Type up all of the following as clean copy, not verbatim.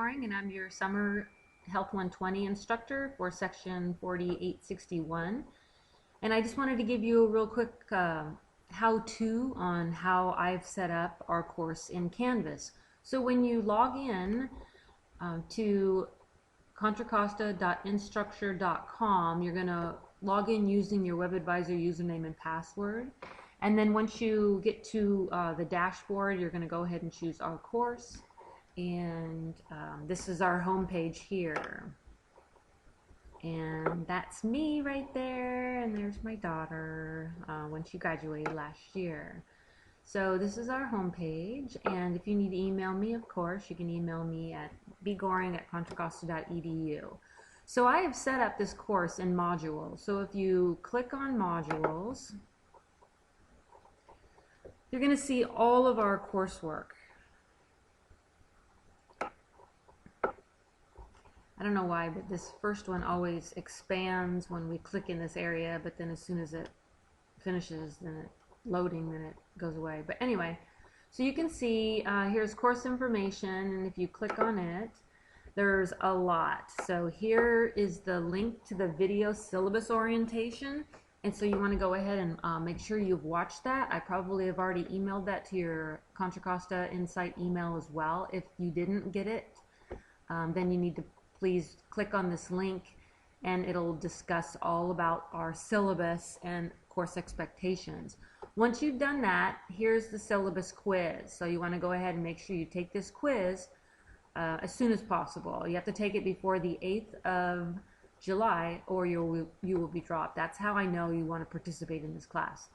Goring, and I'm your Summer Health 120 instructor for Section 4861. And I just wanted to give you a real quick how-to on how I've set up our course in Canvas. So when you log in to contracosta.instructure.com, you're going to log in using your WebAdvisor username and password. And then once you get to the dashboard, you're going to go ahead and choose our course. And this is our home page here. And that's me right there. And there's my daughter when she graduated last year. So this is our home page. And if you need to email me, of course, you can email me at bgoring@contracosta.edu. So I have set up this course in modules. So if you click on modules, you're going to see all of our coursework. I don't know why, but this first one always expands when we click in this area, but then as soon as it finishes, then it loading, then it goes away. But anyway, so you can see here's course information, and if you click on it, there's a lot. So here is the link to the video syllabus orientation. And so you want to go ahead and make sure you've watched that. I probably have already emailed that to your Contra Costa Insight email as well. If you didn't get it, then you need to please click on this link, and it'll discuss all about our syllabus and course expectations. Once you've done that, here's the syllabus quiz. So you want to go ahead and make sure you take this quiz as soon as possible. You have to take it before the 8th of July, or you will be dropped. That's how I know you want to participate in this class.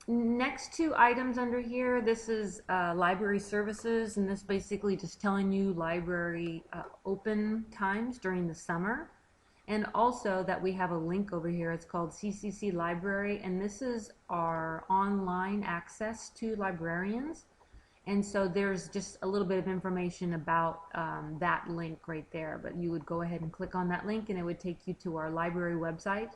Next two items under here, this is library services, and this basically just telling you library open times during the summer, and also that we have a link over here. It's called CCC Library, and this is our online access to librarians. And so there's just a little bit of information about that link right there. But you would go ahead and click on that link, and it would take you to our library website.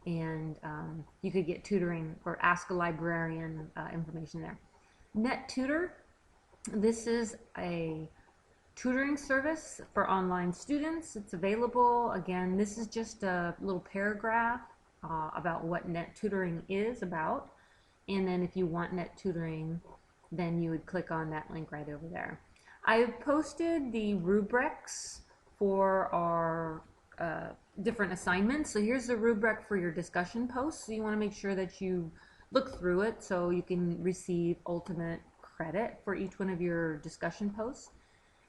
And you could get tutoring or ask a librarian information there. NetTutor, this is a tutoring service for online students. It's available. Again, this is just a little paragraph about what NetTutoring is about. And then if you want NetTutoring, then you would click on that link right over there. I've posted the rubrics for our different assignments. So here's the rubric for your discussion post. So you want to make sure that you look through it so you can receive ultimate credit for each one of your discussion posts.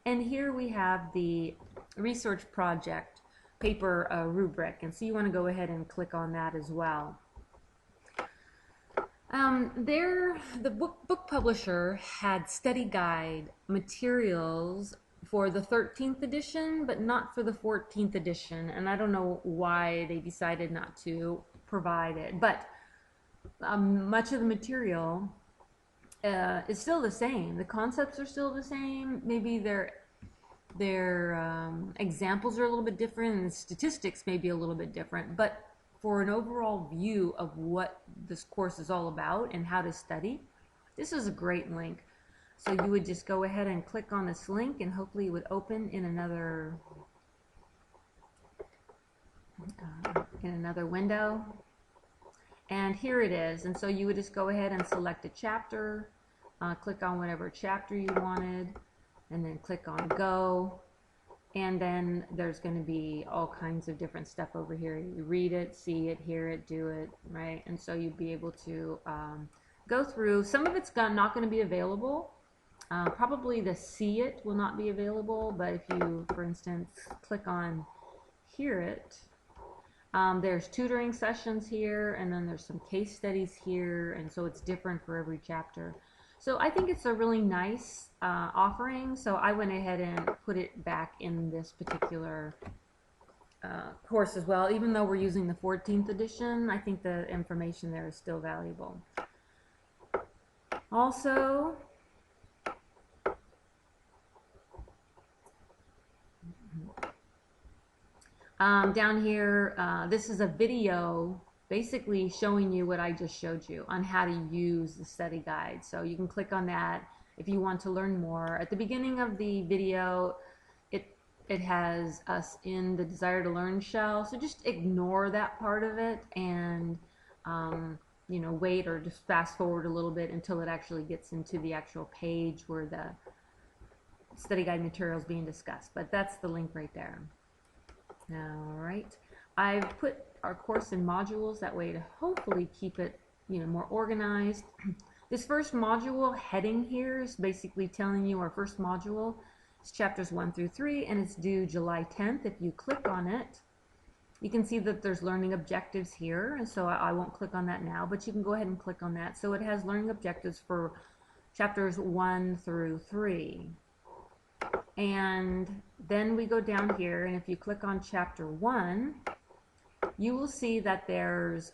And here we have the research project paper rubric, and so you want to go ahead and click on that as well. The book publisher had study guide materials for the 13th edition, but not for the 14th edition, and I don't know why they decided not to provide it, but much of the material is still the same. The concepts are still the same. Maybe their examples are a little bit different, and the statistics may be a little bit different, but for an overall view of what this course is all about and how to study, this is a great link. So you would just go ahead and click on this link, and hopefully it would open in another window. And here it is. And so you would just go ahead and select a chapter, click on whatever chapter you wanted, and then click on Go. And then there's going to be all kinds of different stuff over here. You read it, see it, hear it, do it, right? And so you'd be able to go through. Some of it's not going to be available. Probably the see it will not be available, but if you, for instance, click on hear it, there's tutoring sessions here, and then there's some case studies here, and so it's different for every chapter. So I think it's a really nice offering, so I went ahead and put it back in this particular course as well. Even though we're using the 14th edition, I think the information there is still valuable. Also, down here, this is a video basically showing you what I just showed you on how to use the study guide. So you can click on that if you want to learn more. At the beginning of the video, it it has us in the desire to learn shell. So just ignore that part of it and you know, wait or just fast forward a little bit until it actually gets into the actual page where the study guide material is being discussed. But that's the link right there. All right. I've put our course in modules that way to hopefully keep it, you know, more organized. This first module heading here is basically telling you our first module is chapters 1 through 3, and it's due July 10th. If you click on it, you can see that there's learning objectives here, and so I won't click on that now, but you can go ahead and click on that. So it has learning objectives for chapters 1 through 3. And then we go down here, and if you click on chapter 1, you will see that there's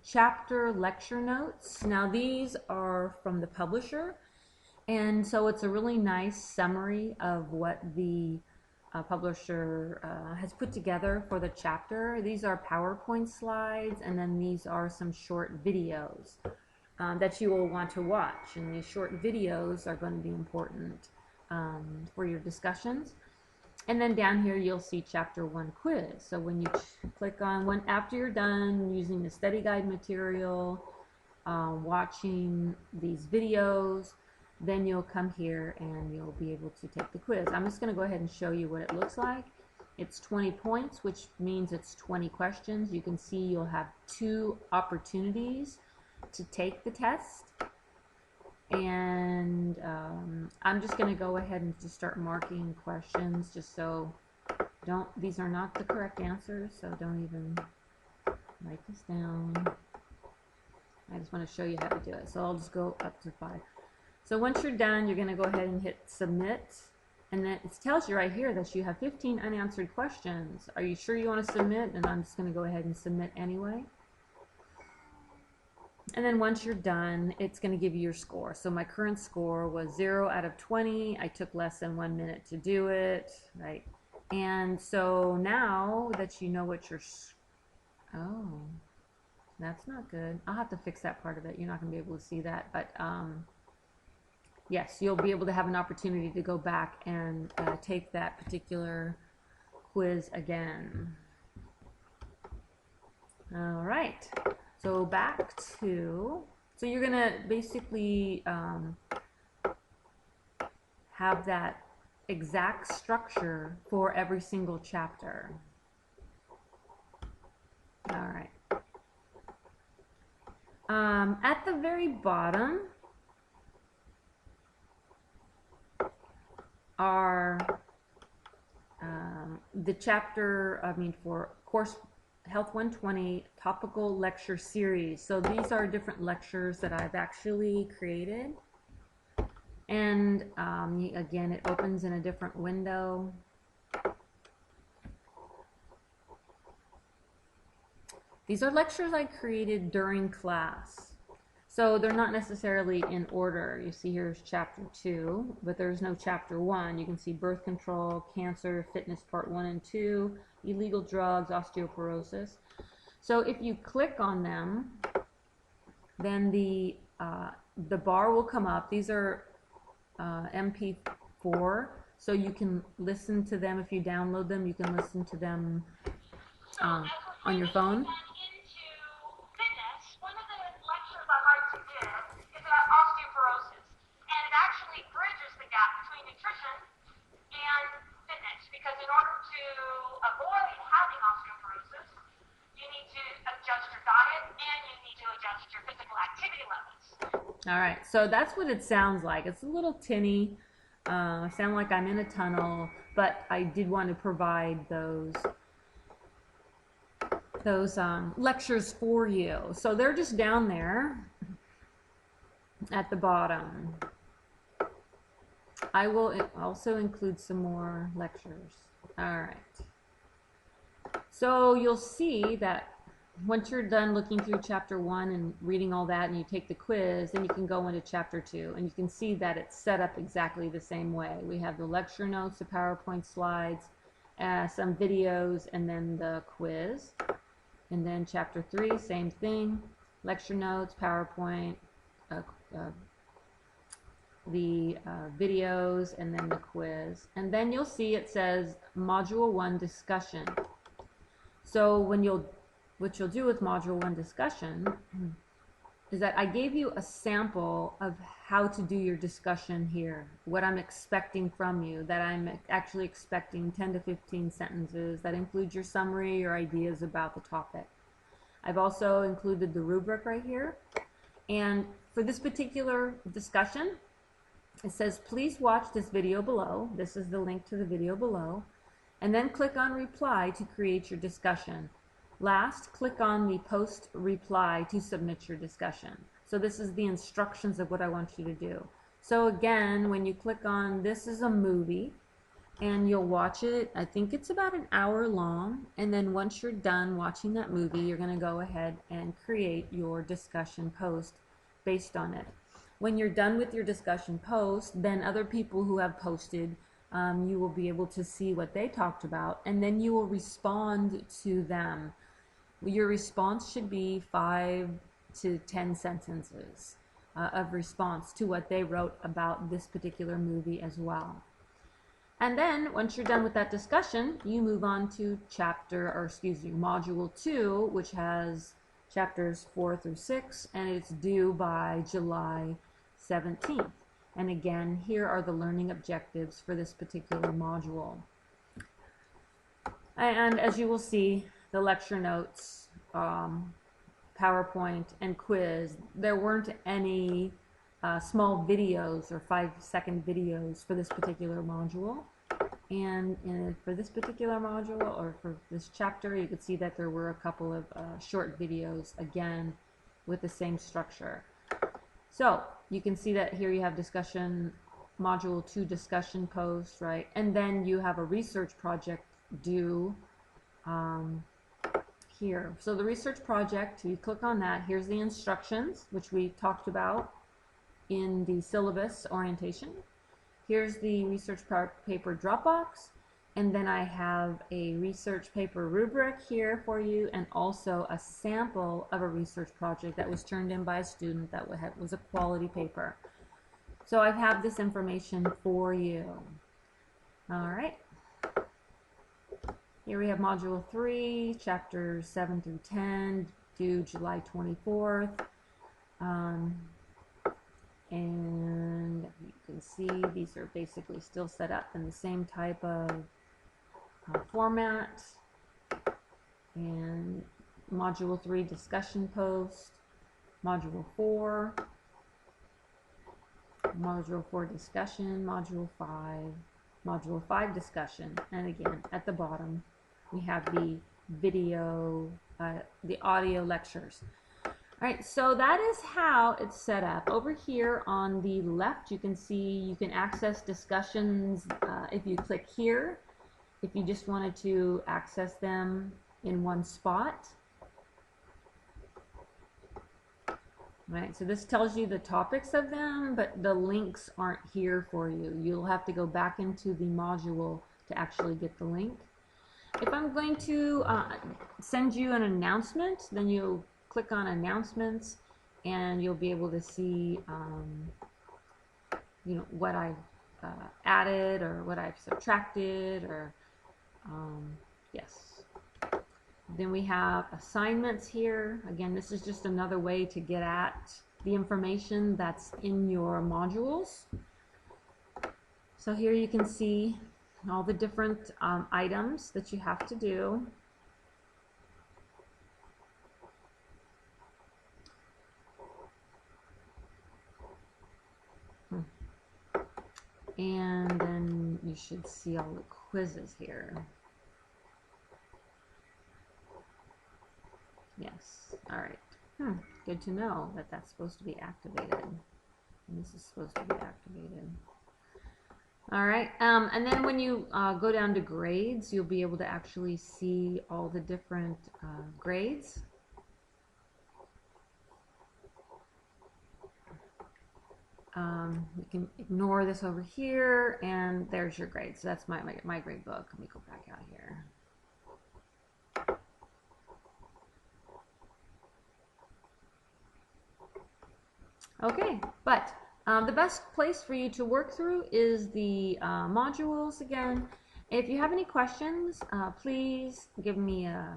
chapter lecture notes. Now these are from the publisher, and so it's a really nice summary of what the publisher has put together for the chapter. These are PowerPoint slides, and then these are some short videos that you will want to watch, and these short videos are going to be important for your discussions. And then down here you'll see chapter 1 quiz. So when you click on one, after you're done using the study guide material, watching these videos, then you'll come here and you'll be able to take the quiz. I'm just going to go ahead and show you what it looks like. It's 20 points, which means it's 20 questions. You can see you'll have 2 opportunities to take the test. And I'm just going to go ahead and just start marking questions, just so these are not the correct answers, so don't even write this down. I just want to show you how to do it. So I'll just go up to 5. So once you're done, you're going to go ahead and hit submit, and then it tells you right here that you have 15 unanswered questions. Are you sure you want to submit? And I'm just going to go ahead and submit anyway. And then once you're done, it's going to give you your score. So my current score was 0 out of 20. I took less than 1 minute to do it, right? And so now that you know what your, oh, that's not good. I'll have to fix that part of it. You're not going to be able to see that, but yes, you'll be able to have an opportunity to go back and take that particular quiz again. All right. So back to, so you're going to basically have that exact structure for every single chapter. All right. At the very bottom are the chapter, for course Health 120 topical lecture series. So these are different lectures that I've actually created, and again, it opens in a different window. These are lectures I created during class, so they're not necessarily in order. You see here's chapter 2, but there's no chapter 1. You can see birth control, cancer, fitness part 1 and 2, illegal drugs, osteoporosis. So if you click on them, then the bar will come up. These are MP4, so you can listen to them. If you download them, you can listen to them on your phone. One of the lectures I like to give is about osteoporosis, and it actually bridges the gap between nutrition and fitness, because in order to avoid having osteoporosis, you need to adjust your diet and you need to adjust your physical activity levels. All right, so that's what it sounds like. It's a little tinny. I sound like I'm in a tunnel, but I did want to provide those lectures for you. So they're just down there at the bottom. I will also include some more lectures. All right. So you'll see that once you're done looking through chapter 1 and reading all that, and you take the quiz, then you can go into chapter 2, and you can see that it's set up exactly the same way. We have the lecture notes, the PowerPoint slides, some videos, and then the quiz. And then chapter 3, same thing, lecture notes, PowerPoint, the videos, and then the quiz. And then you'll see it says Module 1 discussion. So what you'll do with Module 1 discussion is that I gave you a sample of how to do your discussion here, what I'm expecting from you, that I'm actually expecting 10 to 15 sentences that include your summary, your ideas about the topic. I've also included the rubric right here. And for this particular discussion, it says, please watch this video below. This is the link to the video below. And then click on reply to create your discussion. Last, click on the post reply to submit your discussion. So this is the instructions of what I want you to do. So again, when you click on, this is a movie, and you'll watch it. I think it's about an hour long. And then once you're done watching that movie, you're going to go ahead and create your discussion post based on it. When you're done with your discussion post, then other people who have posted, you will be able to see what they talked about, and then you will respond to them. Your response should be 5 to 10 sentences of response to what they wrote about this particular movie as well. And then once you're done with that discussion, you move on to Module 2, which has chapters 4 through 6, and it's due by July 17th. And again, here are the learning objectives for this particular module. And as you will see, the lecture notes, PowerPoint, and quiz, there weren't any small videos or 5-second videos for this particular module. And for this particular module, or for this chapter, you could see that there were a couple of short videos, again, with the same structure. So you can see that here you have discussion, Module 2 discussion post, right? And then you have a research project due here. So the research project, you click on that. Here's the instructions, which we talked about in the syllabus orientation. Here's the research paper Dropbox, and then I have a research paper rubric here for you, and also a sample of a research project that was turned in by a student that was a quality paper. So I have this information for you. All right. Here we have Module 3, chapters 7 through 10, due July 24th. And you can see these are basically still set up in the same type of format. And Module 3 discussion post, Module 4, Module 4 discussion, Module 5 discussion, and again at the bottom we have the video, the audio lectures. Alright, so that is how it's set up. Over here on the left you can see you can access discussions if you click here, if you just wanted to access them in one spot. Right, so this tells you the topics of them, but the links aren't here for you. You'll have to go back into the module to actually get the link. If I'm going to send you an announcement, then you'll click on announcements, and you'll be able to see you know, what I've added or what I've subtracted, or yes. Then we have assignments here. Again, this is just another way to get at the information that's in your modules. So here you can see all the different items that you have to do. And then you should see all the quizzes here. Yes, all right. Good to know that that's supposed to be activated. And this is supposed to be activated. All right, and then when you go down to grades, you'll be able to actually see all the different grades. You can ignore this over here, and there's your grade. So that's my grade book. Let me go back out here. Okay, but The best place for you to work through is the modules again. If you have any questions, please give me a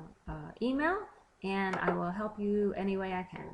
email and I will help you any way I can.